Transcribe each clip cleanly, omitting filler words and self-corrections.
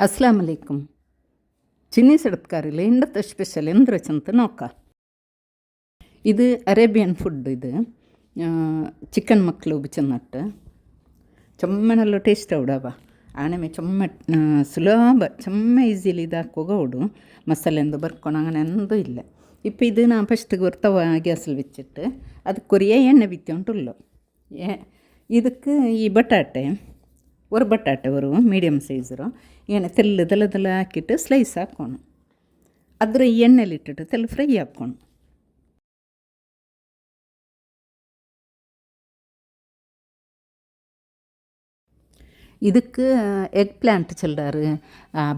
ಅಸ್ಲಾಂ ಅಲೈಕುಂ. ಚಿನ್ನಿ ಸಡತ್ಕಾರಿಲಿ ಇಂಡತ್ತ special ಎಂದ್ರೆ ಚಂತ ನೋಕ. ಇದು Arabian food. ಇದು ಚಿಕನ್ ಮಕ್ಕಳು ಚೆನ್ನಟ್ಟು ಚೊಮ್ಮನೆಲ್ಲ ಟೇಸ್ಟ್ ಅವಡವ ಆಣಮೆ ಚೊಮ್ಮ ಸುಲಭ ಚೊಮ್ಮ ಈಸಿಲಿ ಇದಾಕೋಗೌಡು ಮಸಾಲೆಂದು ಬರ್ಕೊಂಡು അങ്ങനെ ಎಂದೂ ಇಲ್ಲ. ಇಪ್ಪ ಇದು ನಾ ಫಸ್ಟಿಗೆ ತವ ಗ್ಯಾಸಲ್ಲಿ വെച്ചിട്ട് ಅದು ಕೊರಿಯ ಎಣ್ಣೆ ಬಿತ್ತಿ ಉಂಟುಲ್ಲೋ ಇದಕ್ಕೆ ಈ ಬಟಾಟೆ ஒரு பட்டாட்டை வரும் மீடியம் சைஸರು ಏನು ತೆಲ್ಲ ಹಾಕಿಟ್ಟು ಸ್ಲೈಸ್ ಹಾಕೋಣ. ಅದರ ಎಣ್ಣೆಲಿ ಇಟ್ಟಿಟ್ಟು ತೆಲ್ಲ ಫ್ರೈ ಹಾಕೋಣ. ಇದಕ್ಕೆ ಎಗ್ ಪ್ಲಾಂಟ್ ಚೆಲ್ಲಾರು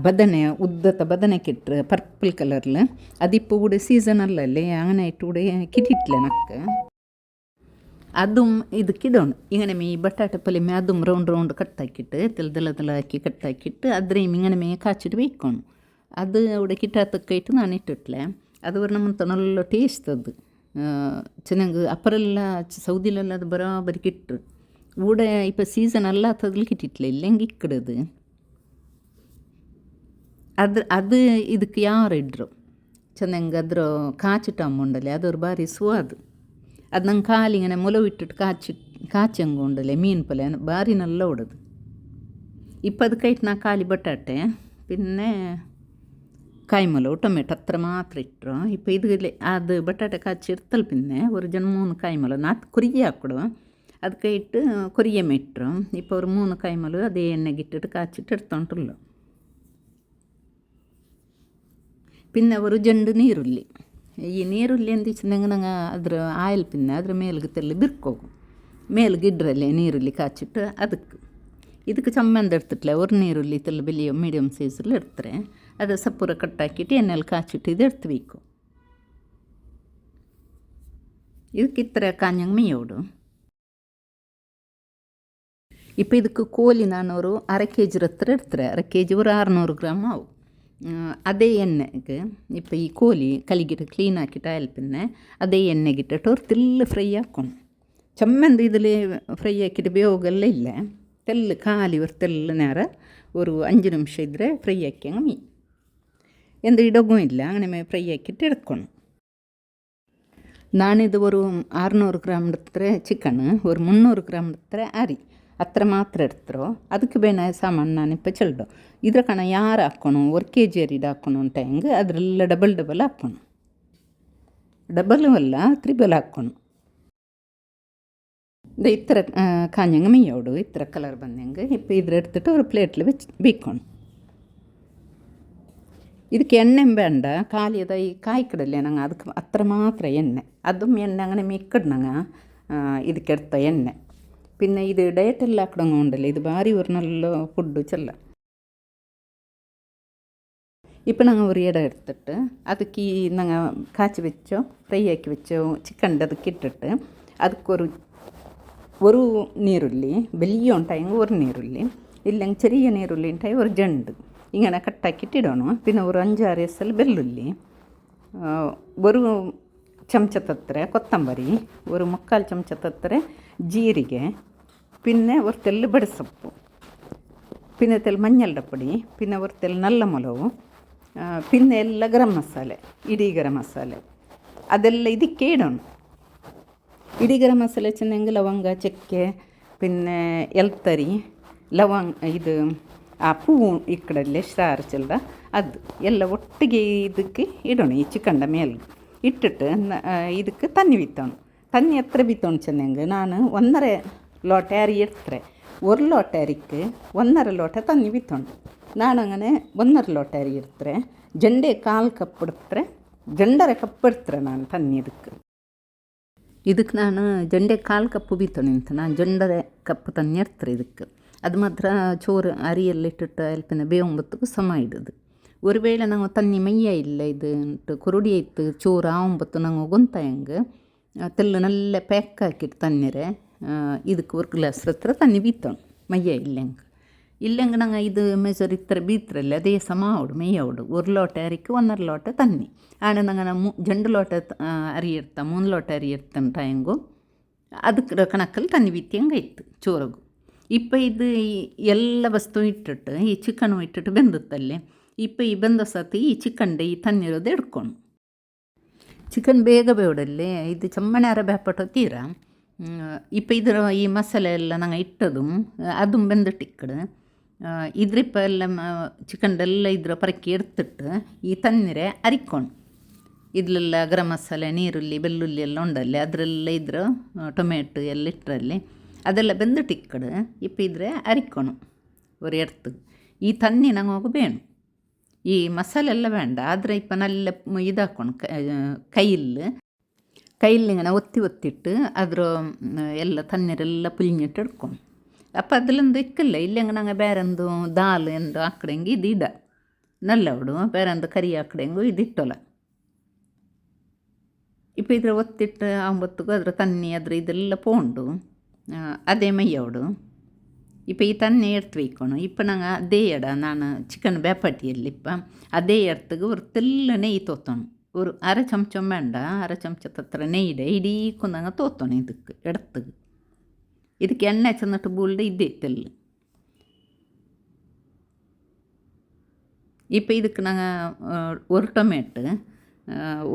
ಬದನೆ ಉದ್ದತ ಬದನೆ ಕಿಟ್ರು ಪರ್ಪಲ್ ಕಲರ್ಲು ಅದಿಪ್ಪು ಕೂಡ ಸೀಸನ್ ಅಲ್ಲಲ್ಲಿ അങ്ങനെ ಇಟ್ಟು ಕೂಡ ಕಿಟ್ಟಿಟ್ಲೆ ನಕ್ಕೆ അതും ಇದಕ್ಕಿಡೋಣ. ഇങ്ങനെ ഈ ബട്ടാട്ട പല്ലിമേ അതും റൗണ്ട് കട്ടാക്കിയിട്ട് തെല്ലതെല്ലാക്കി കട്ടാക്കിയിട്ട് അത്രയും ഇങ്ങനെ കാച്ചിട്ട് വെക്കണം. അത് അവിടെ കിട്ടാത്തൊക്കെ ആയിട്ട് ನಾನು ಇಟ್ಟಿಟ್ಲೆ ಅದು ನಮ್ಮಂತ നല്ല ಟೇಸ್ಟ್ ಅದು ಚೆನ್ನಾಗಿ ಅಪ್ಪರೆಲ್ಲ ಸೌದಿಲೆಲ್ಲ ಅದು ಬರೋಬರಿ ಕಿಟ್ರು ಊಡೆ ಇಪ್ಪ ಸೀಸನ್ ಅಲ್ಲ ತದ್ಲಿ ಕಿಟ್ಟಿಟ್ಲೆ ಇಲ್ಲೆಂಗೆ ಇಕ್ಕಡದು ಅದು ಇದಕ್ಕೆ ಯಾರು ಇಡ್ರು ಚೆನ್ನಾಗಿ ಅದ್ರ ಕಾಚಿಟ್ಟಂಬುಂಡಲೆ ಅದರ ಬಾರಿ ಸುವಾದು. ಅದು ನಂಗೆ ಕಾಲಿങ്ങനെ ಮುಲವಿಟ್ಟಿಟ್ಟು ಕಾಚಂಗೆ ಉಂಡಲೆ ಮೀನು ಪಲ್ಯ ಬಾರಿ ನಲ್ಲ ಉಡೋದು. ಇಪ್ಪದಕ್ಕೈಟ್ ನಾ ಖಾಲಿ ಬಟಾಟೆ പിന്നെ ಕಾಯಿಮುಲವು ಟೊಮೆಟೊ ಹತ್ರ ಮಾತ್ರ ಇಟ್ಟರು. ಇಪ್ಪ ಇದು ಅದು ಬಟಾಟೆ ಕಾಚಿರ್ತಲ್ಲ പിന്നെ ഒരു 3 ಕಾಯಿಮುಲ ನಾಲ್ಕು ಕೊರಿಯ ಹಾಕೊಡು ಅದಕ್ಕೆ ಇಟ್ಟು ಕೊರಿಯಮ್ಮೆ ಇಟ್ಟರು. ಇಪ್ಪ ஒரு 3 ಕಾಯಿಮುಲು ಅದೇ ಎಣ್ಣೆಗೆ ಇಟ್ಟಿಟ್ಟು ಕಾಚಿಟ್ಟು ಇಡ್ತೊಂಟುಲ್ಲ. പിന്നെ ഒരു ಜಂಡು ನೀರುಳ್ಳಿ. ಈ ನೀರುಳ್ಳಿ ಅಂದಿಚ್ಚಿದಂಗೆ ನಂಗೆ ಅದ್ರ ಆಯಿಲ್ പിന്നെ ಅದ್ರ ಮೇಲ್ಗೆ ತೆಲ್ಲಿ ಬಿರ್ಕೋಗು ಮೇಲ್ಗೆ ಇಡ್ರಲ್ಲೇ ನೀರುಳ್ಳಿ ಕಾಚಿಟ್ಟು ಇದಕ್ಕೆ ಚಮ್ಮಂದ ಇಡ್ತಿಟ್ಲೆ ஒரு ನೀರುಳ್ಳಿ ತೆಲ್ಲ ಬೆಲಿಯ ಮೀಡಿಯಮ್ ಸೈಜಲ್ಲಿ ಇಡ್ತಾರೆ. ಅದು ಸಪೂರ ಕಟ್ಟಾಕಿಟ್ಟು ಎಣ್ಣೆಲ್ಲಿ ಕಾಚಿಟ್ಟು ಇದು ಇಡ್ತೀವಿಕ್ಕು. ಇದಕ್ಕೆ ಇತ್ತರ ಕಾಂಜಂಗೆ ಮೇಯೋಡು. ಇಪ್ಪ ಇದಕ್ಕೆ ಕೋಲಿ ನಾನವರು 1/2 kg ಹತ್ರ ಇಡ್ತಾರೆ. 1/2 kg ஒரு 600 ಗ್ರಾಮ್ ಅವು. ಅದೇ ಎಣ್ಣೆಗೆ ಇಪ್ಪ ಈ ಕೋಲಿ ಕಲಿಗಿಟ್ಟು ಕ್ಲೀನ್ ಹಾಕಿಟ್ಟು ಆಯಿಲ್ പിന്നെ ಅದೇ ಎಣ್ಣೆಗಿಟ್ಟಿಟ್ಟು ಅವ್ರು ತೆಲ್ಲ ಫ್ರೈ ಹಾಕೊಂಡು ಚಮ್ಮಂದು ಇದರಲ್ಲಿ ಫ್ರೈ ಹಾಕಿಟ್ಟು ಬೇಯೋಗೆಲ್ಲ ಇಲ್ಲ ತೆಲ್ಲ ಖಾಲಿ ಅವ್ರು ತೆಲ್ಲ ನೇರ ஒரு 5 ನಿಮಿಷ ಇದ್ದರೆ ಫ್ರೈ ಹಾಕ್ಯಂಗೆ ಮೀ ಎಂದು ಇಡೋಗೂ ಇಲ್ಲ അങ്ങനെ ಫ್ರೈ ಹಾಕಿಟ್ಟು ಇಡ್ಕೊಂಡು. ನಾನಿದು ஒரு 600 ಗ್ರಾಮ್ ಇಡ್ತಾರೆ ಚಿಕನ್, ஒரு 300 ಗ್ರಾಮ್ ಇಡ್ತಾರೆ ಅರಿ ಹತ್ರ ಮಾತ್ರ ಇಡ್ತಾರೋ ಅದಕ್ಕೆ ಬೇನೆ ಸಾಮಾನು ನಾನಿಪ್ಪ ಚೆಲ್ಡು. ಇದ್ರ ಕಣ ಯಾರು ಹಾಕ್ಕೊಣು 1 kg ಅರಿದು ಹಾಕ್ಕೊಣು ಅಂತ ಹೆಂಗೆ ಅದರೆಲ್ಲ ಡಬಲ್ ಹಾಕ್ಕೊಣು. ಡಬಲ್ ಅಲ್ಲ ತ್ರಿಬಲ್ ಹಾಕ್ಕೊಣು. ಈ ಥರ ಕಾಂಜಂಗೆ ಮೇಯೋಡು ಈ ಥರ ಕಲರ್ ಬಂದಂಗೆ ಇಪ್ಪ ಇದ್ರ ಇಡ್ತಿಟ್ಟು ಅವ್ರ ಪ್ಲೇಟ್ಲಿ ಬೇಯ್ಕೊಂಡು. ಇದಕ್ಕೆ ಎಣ್ಣೆ ಬೇಡ ಖಾಲಿ ಅದ ಈ ಕಾಯಿ ಕಡಲೆ ನಂಗೆ ಅದಕ್ಕೆ ಹತ್ರ ಮಾತ್ರ ಎಣ್ಣೆ ಅದು ಎಣ್ಣೆ അങ്ങനെ ಮಿಕ್ಕಡ್ ನಂಗೆ ಇದಕ್ಕೆ ಇಡ್ತಾ ಎಣ್ಣೆ. പിന്നെ ഇത് ഡയറ്റെല്ലാം ആക്കണങ്ങ ഉണ്ടല്ലോ ഇത് ഭാരി ഒരു നല്ല ഫുഡ് ചെല്ല. ഇപ്പം ഞങ്ങൾ ഒരു ഇട എടുത്തിട്ട് ಅದಕ್ಕೆ ഞങ്ങൾ കാച്ചി വെച്ചോ ഫ്രൈ ആക്കി വെച്ചോ ചിക്കൻ്റെ ಅದಕ್ಕೆ ഇട്ടിട്ട് ഒരു നീരുള്ളി വലിയ ഉണ്ടായെങ്കിൽ ഒരു നീരുള്ളി ഇല്ലെങ്കിൽ ചെറിയ നീരുള്ളി ഉണ്ടായി ഒരു ജണ്ട് ഇങ്ങനെ കട്ടാക്കിയിട്ട് ഇടണം. പിന്നെ ഒരു 5-6 എസൽ ಬೆಳ್ಳುಳ್ಳಿ, ഒരു ಚಮಚದತ್ರ ಕೊತ್ತಂಬರಿ, ഒരു 3/4 ಚಮಚದತ್ರ ಜೀರಿಗೆ, പിന്നെ ഒരു ತೆಲ್ಲು ಬಡಸೊಪ್ಪು, പിന്നെ ತೆಲ್ಲು ಮಂಜಲ್ ಪುಡಿ, പിന്നെ ഒരു ತೆಲ್ಲು ನಲ್ಲ ಮೊಲವು, പിന്നെ ಎಲ್ಲ ಗರಂ ಮಸಾಲೆ ಇಡೀ ಗರಂ ಮಸಾಲೆ ಅದೆಲ್ಲ ಇದಕ್ಕೆ ಇಡೋಣ. ಇಡೀ ಗರಂ ಮಸಾಲೆ ಚೆನ್ನಾಗಿ ಲವಂಗ ಚಕ್ಕೆ പിന്നെ ಎಲ್ತರಿ ಲವಂಗ ಇದು ಆ ಪೂವು ಈ ಕಡೆಯಲ್ಲೇ ಸ್ಟಾರ್ ಚೆಲ್ಲ ಅದು ಎಲ್ಲ ಒಟ್ಟಿಗೆ ಇದಕ್ಕೆ ಇಡೋಣ. ಈ ಚಿಕಂಡ ಮೇಲೆ ಇಟ್ಟಿಟ್ಟು ಇದಕ್ಕೆ ತಣ್ಣಿ ಬಿತ್ತೋಣ. ತಣ್ಣಿ ಹತ್ರ ಬಿತ್ತೋಣ ಚೆನ್ನಾಗಿ. ನಾನು 1.5 ಲೋಟ ಅರಿ ಇಡ್ತಾರೆ. 1 ಲೋಟ ಅರಿಕ್ಕೆ 1.5 ಲೋಟ ತಣ್ಣಿ ಬಿತ್ತೋಣ. ನಾನು അങ്ങനെ 1.5 ಲೋಟ ಅರಿ ಇಡ್ತಾರೆ. ಜಂಡೆ 1/4 ಕಪ್ ಇಡ್ತಾರೆ. ಜಂಡರೆ ಕಪ್ ಇಡ್ತಾರೆ ನಾನು ತಣ್ಣಿ ಇದಕ್ಕೆ ನಾನು ಜಂಡೆ 1/4 ಕಪ್ಪು ಬಿತ್ತೋಣ ಅಂತ ನಾನು ಜಂಡರೆ ಕಪ್ ತಣ್ಣಿ ಇಡ್ತಾರೆ ಇದಕ್ಕೆ. ಅದು ಮಾತ್ರ ಚೋರು ಅರಿಯಲ್ಲಿ ಇಟ್ಟಿಟ್ಟು ಅಲ್ಪಿನ ಬೇವಂಬತ್ತಕ್ಕೂ ಸಮ ಇಡೋದು. ஒரு வேளை நாங்கள் தண்ணி மையா இல்லை இதுன்ட்டு குருடி ஐத்து சோறு ஆகும்பತ್ತು நாங்கள் ಗೊಂತಾಯಂಗೆ ತೆಲ್ಲು ನಲ್ಲ ಪ್ಯಾಕ್ ಹಾಕಿಟ್ಟು ತಣ್ಣೀರೆ ಇದಕ್ಕೆ 1 ಗ್ಲಾಸ್ ಹತ್ರ ತಣ್ಣಿ ಬೀತೋಣ ಮಯ್ಯ ಇಲ್ಲೆಂಗೆ ನಂಗೆ ಇದು ಮೆಜರ್ ಇತ್ತರ ಬೀತ್ರಲ್ಲ ಅದೇ ಸಮ ಅವಡು ಮೆಯ್ಯ ಅವಡು 1 ಲೋಟ ಅರಿಕೆ 1.5 ಲೋಟ ತಣ್ಣಿ ಆಣ ನಂಗೆ 2 ಲೋಟ ಅರಿ ಇರ್ತಾ 3 ಲೋಟ ಅರಿ ಇರ್ತಂಟ ಹೆಂಗು ಅದಕ್ಕೆ ಕಣಕ್ಕಲ್ಲಿ ತಣ್ಣಿ ಬೀತಿ ಹಂಗೆ ಇತ್ತು ಚೋರಗು. ಇಪ್ಪ ಇದು ಎಲ್ಲ ವಸ್ತು ಇಟ್ಟಿಟ್ಟು ಈ ಚಿಕನ್ ಇಟ್ಟಿಟ್ಟು ಬೆಂದತ್ತಲ್ಲಿ ಇಪ್ಪ ಈ ಬೆಂದ ಸತಿ ಈ ಚಿಕನ್ಡೆ ಈ ತಣ್ಣೀರೋದು ಎಡ್ಕೊಂಡು ಚಿಕನ್ ಬೇಗ ಬೇವಡಲ್ಲಿ ಇದು ಚಮ್ಮನೆ ಅರ ಬೇಪಟ್ಟು ತೀರ ಇಪ್ಪ ಇದರ ಈ ಮಸಾಲೆ ಎಲ್ಲ ನಂಗೆ ಇಟ್ಟದು ಅದು ಬೆಂದಿಟ್ಟಿಕ್ಕಡು ಇದ್ರಿಪ್ಪ ಎಲ್ಲ ಚಿಕನ್ಡೆಲ್ಲ ಇದ್ರ ಪರಕ್ಕಿ ಎಡ್ತಿಟ್ಟು ಈ ತಣ್ಣೀರೆ ಅರಿಕೊಂಡು ಇದರಲ್ಲ ಗರಂ ಮಸಾಲೆ ನೀರುಳ್ಳಿ ಬೆಳ್ಳುಳ್ಳಿ ಎಲ್ಲ ಉಂಡಲ್ಲಿ ಅದರೆಲ್ಲ ಇದ್ರೆ ಟೊಮೆಟೊ ಎಲ್ಲ ಇಟ್ಟರಲ್ಲಿ ಅದೆಲ್ಲ ಬೆಂದಿಟ್ಟಿಕ್ಕಡು ಇಪ್ಪ ಇದ್ರೆ ಅರಿಕೊಣು ஒரு ಎಡ್ತು ಈ ತಣ್ಣಿ ನಂಗೆ ಹೋಗು ಬೇಣು ಈ ಮಸಾಲೆ ಎಲ್ಲ ಬೇಡ ಆದರೆ ಇಪ್ಪ ನಲ್ಲ ಇದಾಕೊಂಡು ಕೈಲಿಂಗನ ಒತ್ತಿಟ್ಟು ಅದ್ರ ಎಲ್ಲ ತಣ್ಣೀರೆಲ್ಲ ಪುಲ್ഞ്ഞിട്ട് എടുക്കും അപ്പം അതിലൊന്നും ഇക്കില്ല ഇല്ലെങ്കിൽ ഞങ്ങൾ ಬೇರೆಂದು ದಾಲ್ ಎಂದು ಹಾಕಡೆಂಗೆ ಇದು ಇಡ ನಲ್ಲವಡು ಬೇರೆಂದು ಕರಿ ಹಾಕಡೆಂಗು ಇದು ಇಟ್ಟೋಲ್ಲ ಇಪ್ಪ ಇದ್ರ ಒತ್ತಿಟ್ಟು ಆಂಬತ್ತಿಗೂ ಅದ್ರ ತಣ್ಣಿ ಅದ್ರ ಇದೆಲ್ಲ ಪೋಂಡು ಅದೇ ಮೈಯವಡು இப்போ ಈ தண்ணி எடுத்து வைக்கணும் இப்போ நாங்கள் அதே இடம் நான் சிக்கன் ಬೇಪಟ್ಟಿಯಲ್ಲಿ ಇಪ್ಪ ಅದೇ ಎಡ್ತಿಗೆ ஒரு ತೆಲ್ಲ ನೆಯ್ಯಿ ತೋತೋಣ ஒரு ಅரை ಚಮಚம் வேண்டாம் ಅரை ಚಮಚದ ಹತ್ರ ನೆಯ್ಯಿಡೆ ಇಡೀ ಕುಂದಂಗ ತೋತೋಣ ಇದಕ್ಕೆ ಎಡ್ತಿಗೆ ಇದಕ್ಕೆ ಎಣ್ಣೆ ಚೆನ್ನಟ್ಟು ಬೂಲ್ಡೆ ಇದ್ದೇ ತೆಲ್ಲು இப்போ இதுக்கு நாங்கள் ஒரு ಟೊಮೆಟೊ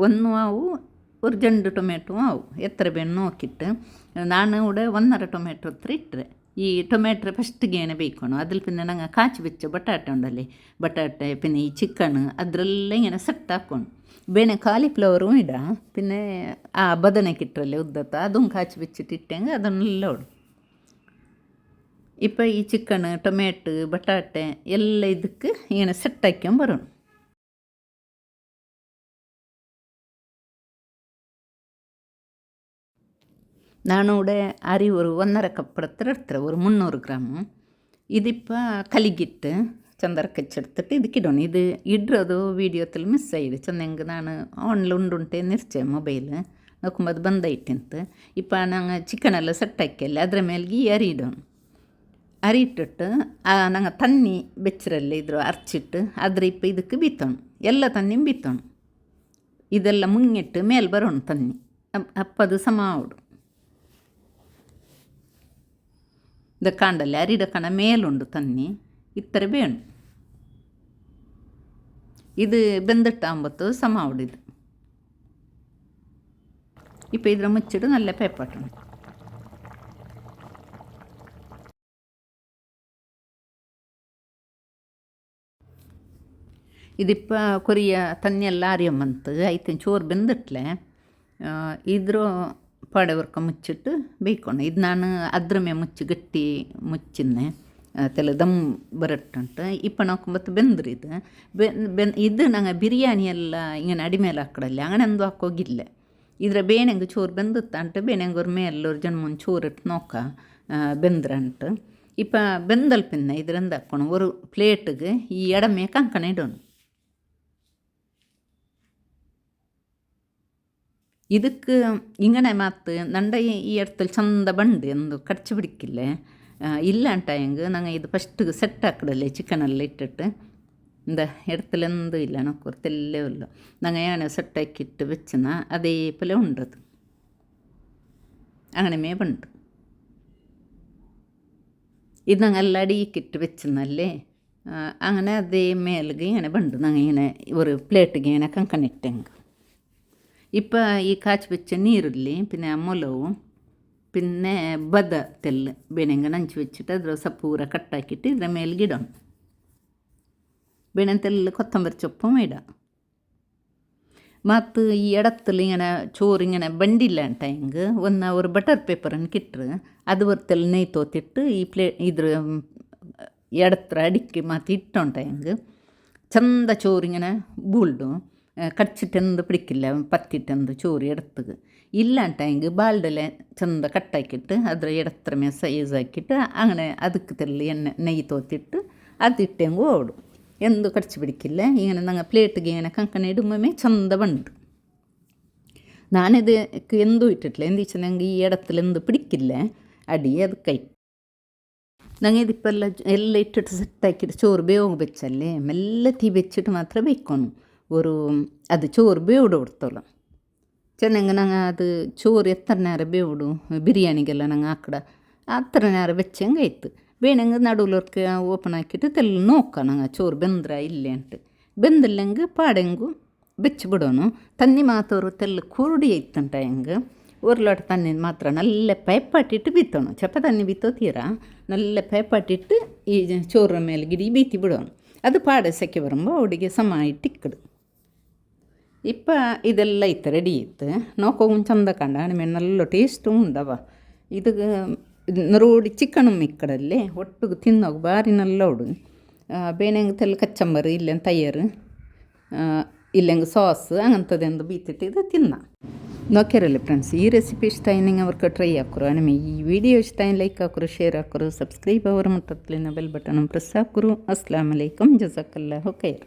ಒಂದು ಅವು ஒரு ಜಂಡು ಟೊಮೆಟೊ ಅವು ಎತ್ತರ ಬೇಣು ನೋಕಿಟ್ಟು ನಾನು ಕೂಡ 1.5 ಟೊಮೆಟೊ ಹತ್ರ ಇಟ್ಟರೆ ಈ ಟೊಮೆಟೊ ಫಸ್ಟಿಗೆ ಬೇಯ್ಕೊಂಡು ಅದ್ರಲ್ಲಿ ಪಿನ್ನ ನಂಗೆ ಕಾಚಿ ಬೆಚ್ಚ ಬಟಾಟೆ ಉಂಡಲ್ಲಿ ಬಟಾಟೆ ಪಿನ್ನ ಈ ಚಿಕನ್ ಅದರಲ್ಲ ಇങ്ങനെ ಸೆಟ್ ಹಾಕ್ಕೊಂಡು ಬೇನೆ ಕಾಲಿಫ್ಲವರು ಇಡ ಪಿನ್ನೆ ಆ ಬದನೆಕಿಟ್ಟರಲ್ಲಿ ಉದ್ದತ್ತ ಅದನ್ನು ಕಾಚಿ ಬೆಚ್ಚಿಟ್ಟು ಇಟ್ಟಂಗೆ ಅದನ್ನೆಲ್ಲ ಉಡು ಇಪ್ಪ ಈ ಚಿಕನ್ ಟೊಮೆಟೊ ಬಟಾಟೆ ಎಲ್ಲ ಇದಕ್ಕೆ ಇങ്ങനെ ಸೆಟ್ ಹಾಕ್ಕೊಂಬರೋಣ ನಾನು ಕೂಡ ಅರಿ ஒரு 1.5 ಕಪ್ ಹತ್ರ ಇಡ್ತಾರೆ ஒரு 300 ಗ್ರಾಮು ಇದಿಪ್ಪ ಕಲಿಗಿಟ್ಟು ಚಂದರ ಕಚ್ಚೆಡ್ತಿಟ್ಟು ಇದಕ್ಕಿಡೋಣ ಇದು ಇಡ್ರೋದು ವೀಡಿಯೋದಲ್ಲಿ ಮಿಸ್ ಆಗಿದೆ ಚಂದಂಗೆ ನಾನು ಆನ್ಲ ಉಂಡುಂಟೆ ನಿರ್ಚೆ ಮೊಬೈಲ್ ನೋಕೊಂಬದು ಬಂದೈಟಂತ ಇಪ್ಪ ನಂಗೆ ಚಿಕನೆಲ್ಲ ಸೆಟ್ ಹಾಕಿಯಲ್ಲಿ ಅದರ ಮೇಲ್ಗೆ ಅರಿ ಇಡೋಣ ಅರಿ ಇಟ್ಟಿಟ್ಟು ನಂಗೆ ತಣ್ಣಿ ಬೆಚ್ಚರಲ್ಲಿ ಇದ್ರು ಅರ್ಚಿಟ್ಟು ಅದ್ರ ಇಪ್ಪ ಇದಕ್ಕೆ ಬೀತೋಣ ಎಲ್ಲ ತಣ್ಣಿ ಬೀತೋಣ ಇದೆಲ್ಲ ಮುങ്ങിಟ್ಟು ಮೇಲೆ ಬರೋಣ ತಣ್ಣಿ ಅಪ್ಪದು ಸಮ ಅವಡು இந்த காண்டல்ல அரிடக்கண மேலுண்டு தண்ணி இத்தனை வேணும் இது ಬೆಂದಿಟ್ಟಾಂಬತ್ತು ಸಮ ಹೊಡಿದು இப்போ ಇದರ ಮುಚ್ಚಿಟ್ಟು ನಲ್ಲ ಪೇಪಟ್ಟಣ ಇದಿಪ್ಪ ಕೊರಿಯ ತನ್ನೆಲ್ಲ ಅರಿಯಮ್ಮಂತು ಐತೆ ಚೋರು ಬೆಂದಿಟ್ಲೆ ಇದ್ರ ಪಾಡವರ್ಕ ಮುಚ್ಚಿಟ್ಟು ಬೇಯ್ಕೊಂಡು ಇದು ನಾನು ಅದ್ರ ಮೇ ಮುಚ್ಚಿ ಗಟ್ಟಿ ಮುಚ್ಚಿನ್ನೆ ತೆಲ ದಮ್ ಬರಟ್ಟುಂಟು ಇಪ್ಪ ನೋಕೊಂಬತ್ತು ಬೆಂದ್ರಿ ಇದು ನಂಗೆ ಬಿರಿಯಾನಿ ಎಲ್ಲ ಹಿಂಗೆ ಅಡಿಮೇಲೆ ಹಾಕಡಲ್ಲಿ ಅಂಗನಂದು ಹಾಕೋಗಿಲ್ಲ ಇದ್ರ ಬೇನೆಂಗೆ ಚೋರು ಬೆಂದುತ್ತಂಟು ಬೇನೆಂಗೆ ಅವ್ರ ಮೇಲೆ ಅವ್ರ ಜನ ಮುಂದೆ ಚೋರು ಇಟ್ಟು ನೋಕ ಬೆಂದ್ರಂಟು ಇಪ್ಪ ಬೆಂದಲ್ಪಿನ್ನ ಇದ್ರಂದು ಹಾಕ್ಕೊಂಡು ಒಂದು ಪ್ಲೇಟಿಗೆ ಈ ಎಡಮೆ ಕಂಕಣ ಇಡೋಣ ಇದಕ್ಕೆ ಇಂಗನೆ ಮಾತು ನಂಡ ಈ ಎಡ್ತಲ್ಲಿ ಚಂದ ಬಂಡು ಎಂದು ಕಡ್ಚಿ ಬಿಡಿಕ್ಕಿಲ್ಲ ಇಲ್ಲ ಅಂಟ ಹೆಂಗೆ ನಂಗೆ ಇದು ಫಸ್ಟಿಗೆ ಸೆಟ್ ಹಾಕಡಲ್ಲಿ ಚಿಕನೆಲ್ಲ ಇಟ್ಟಿಟ್ಟು இந்த இடத்துல எந்த இல்லை எனக்கு ஒரு தெல்லே இல்லை நாங்கள் ஏனை செட்டாக்கிட்டு வச்சுனா அதே போல் உண்டது അങ്ങനെമേ പണ്ട് ഇത് ഞങ്ങൾ എല്ലാം അടിയിക്കിട്ട് വെച്ചെന്നല്ലേ അങ്ങനെ അതേ മേലുക ഇങ്ങനെ പണ്ട് ഞങ്ങൾ ഇങ്ങനെ ഒരു പ്ലേറ്റിಗೆ ഇങ്ങനെ കങ്കണിട്ടെങ്കിൽ ഇപ്പം ഈ കാച്ചി വെച്ച നീരുള്ളി പിന്നെ മുളകും പിന്നെ ബദ തെല്ല് ಬೇನೆಂಗ ನಂಚು വെച്ചിട്ട് ಅದ್ರ ಸಪೂರ ಕಟ್ಟಾಕಿಟ್ಟು ಇದರ ಮೇಲ್ಗೆ ಇಡೋಣ ಬೇನೆ ತೆಲ್ಲ ಕೊತ್ತಂಬರಿ ಸೊಪ್ಪು ಇಡ ಮತ್ತು ಈ ಎಡತ್ತಲ್ಲಿ ಇങ്ങനെ ಚೋರು ಇങ്ങനെ ಬಂಡಿಲ್ಲ ಅಂತ ಹಿಂಗೆ ಒಂದು ಬಟರ್ ಪೇಪರನ್ನು ಕಿಟ್ರೆ ಅದು ಬರ್ತಲ್ಲ ನೆಯ್ ತೋತಿಟ್ಟು ಈ ಇದ್ರ ಎಡತ್ರ ಅಡಿಕೆ ಮತ್ತು ಇಟ್ಟುಂಟ ಹಿಂಗೆ ಚಂದ ಚೋರು ಇങ്ങനെ ಬೂಲ್ಡು ಕಡ್ಚಿಟ್ಟೆಂದು ಪಿಡಿಕಿಲ್ಲ ಪತ್ತಿಟ್ಟೆಂದು ಚೋರು ಎಡತ್ತಿಗೆ ಇಲ್ಲ ಅಂತ ಹಿಂಗೆ ಬಾಲ್ಡಲೆ ಚಂದ ಕಟ್ಟಾಕಿಟ್ಟು ಅದರ ಎಡತ್ರ ಮೇಲೆ ಸೈಜ್ ಹಾಕಿಟ್ಟು അങ്ങനെ ಅದಕ್ಕೆ ತೆಲ್ಲಿ ಎಣ್ಣೆ ನೆಯ್ ತೋತಿಟ್ಟು ಅದು ಇಟ್ಟೆಂಗು ಓಡು ಎಂದು ಕಡ್ಚಿ ಬಿಡಿಕಿಲ್ಲ ಇങ്ങനെ ನಂಗೆ ಪ್ಲೇಟಿಗೆ ಇങ്ങനെ ಕಂಕಣ ಇಡುಮೇ ಚಂದ ಬಂದು ನಾನಿದಕ್ಕೆ ಎಂದೂ ಇಟ್ಟಿಟ್ಲ ಎಂದೀಚೆ ನಂಗೆ ಈ ಎಡತ್ತಲೆಂದು ಪಿಡಿಕಿಲ್ಲ ಅಡಿ ಅದಕ್ಕೆ ನಂಗೆ ಇದಿಪ್ಪೆಲ್ಲ ಎಲ್ಲ ಇಟ್ಟಿಟ್ಟು ಸೆಟ್ ಹಾಕಿಟ್ಟು ಚೋರು ಬೇವು ಬೆಚ್ಚಲ್ಲಿ ಮೆಲ್ಲ ತೀ ಬೆಚ್ಚಿಟ್ಟು ಮಾತ್ರ ಬೇಯ್ಕೊನು ஒரு ಅದು ಚೋರು ಬೇವುಡು ಉಡ್ತಲ್ಲ ಚೆನ್ನಾಗಿ ನಂಗೆ ಅದು ಚೋರು ಎತ್ತರ ನೇರ ಬೇವುಡು ಬಿರಿಯಾನಿಗೆಲ್ಲ ನಂಗೆ ಆಕಡ ಆ ಥರ ನೇರ ಬೆಚ್ಚಂಗೆ ಆಯ್ತು ಬೇಣಂಗೆ ನಡುಲರ್ಕ ಓಪನ್ ಹಾಕಿಟ್ಟು ತೆಲ್ಲ ನೋಡ್ಕೋಣ ಚೋರು ಬೆಂದ್ರ ಇಲ್ಲೇ ಅಂಟು ಬೆಂದಿಲ್ಲಂಗೆ ಪಾಡೆಂಗು ಬೆಚ್ಚಿ ಬಿಡೋನು ತನ್ನಿ ಮಾತವರು ತೆಲ್ಲ ಕುರುಡಿ ಐತಂಟ ಹೆಂಗೆ ஒரு லோட்ட தண்ணி மாத்திரம் நல்ல ಪೈಪಾಟಿಟ್ಟು ಬಿತ್ತೋಣ ಚಪ ತಣ್ಣಿ ಬಿತ್ತೋತೀರ நல்ல ಪೈಪಾಟಿಟ್ಟು ಈ ಚೋರ ಮೇಲೆ ಗಿಡಿ ಬೀತಿ ಬಿಡೋಣ ಅದು ಪಾಡೆ ಸೆಕೆ ಬರುമ്പോൾ ಅವಡಿಗೆ ಸಮ ಇಟ್ಟಿಕ್ಕಡು ಇಪ್ಪ ಇದೆಲ್ಲ ಇತ್ತು ರೆಡಿ ಇತ್ತು ನೋಕೋಗಿ ಚಂದ ಕಂಡ ಆಮೇಲೆ നല്ല ಟೇಸ್ಟು ಉಂಡವ ಇದು ರೋಡಿ ಚಿಕನ್ ಮಿಕ್ಕಡಲ್ಲಿ ಒಟ್ಟಿಗೆ ತಿನ್ನೋಗ ಭಾರಿ ನಲ್ಲ ಉಡು ಬೇಣಂಗೆ ತೆಲ್ಲ ಕಚ್ಚಂಬರು ಇಲ್ಲೆಂಗೆ ತಯ್ಯರು ಇಲ್ಲೆಂಗೆ ಸಾಸ್ ಹಂಗಂಥದ್ದೆಂದು ಬೀತಿಟ್ಟು ಇದು ತಿನ್ನ ನೋಕ್ಯಾರಲ್ಲ ಫ್ರೆಂಡ್ಸ್ ಈ ರೆಸಿಪಿ ಇಷ್ಟ ನಿಂಗೆ ಅವ್ರಿಗೆ ಟ್ರೈ ಹಾಕೋರು ನಿಮಗೆ ಈ ವಿಡಿಯೋ ಇಷ್ಟ ಲೈಕ್ ಹಾಕೋರು ಶೇರ್ ಹಾಕೋರು ಸಬ್ಸ್ಕ್ರೈಬ್ ಅವರ ಮುಟ್ಟತ್ಲಿನ ಬೆಲ್ ಬಟನ್ ಪ್ರೆಸ್ ಹಾಕೋರು ಅಸ್ಲಾಮ್ ಅಲೈಕಮ್ ಜಜಾಕಲ್ಲಾಹು ಖೈರ್.